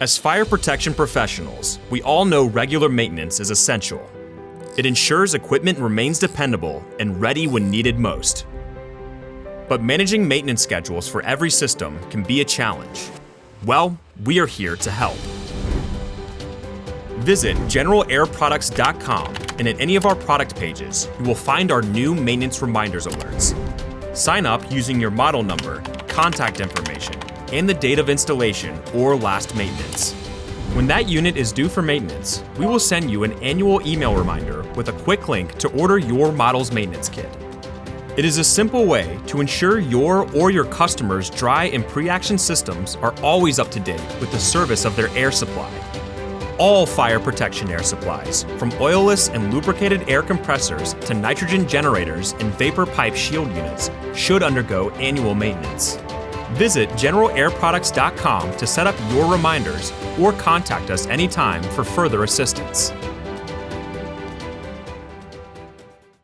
As fire protection professionals, we all know regular maintenance is essential. It ensures equipment remains dependable and ready when needed most. But managing maintenance schedules for every system can be a challenge. Well, we are here to help. Visit GeneralAirProducts.com, and at any of our product pages, you will find our new maintenance reminders alerts. Sign up using your model number, contact information, and the date of installation or last maintenance. When that unit is due for maintenance, we will send you an annual email reminder with a quick link to order your model's maintenance kit. It is a simple way to ensure your or your customers' dry and pre-action systems are always up to date with the service of their air supply. All fire protection air supplies, from oilless and lubricated air compressors to nitrogen generators and vapor pipe shield units, should undergo annual maintenance. Visit GeneralAirProducts.com to set up your reminders or contact us anytime for further assistance.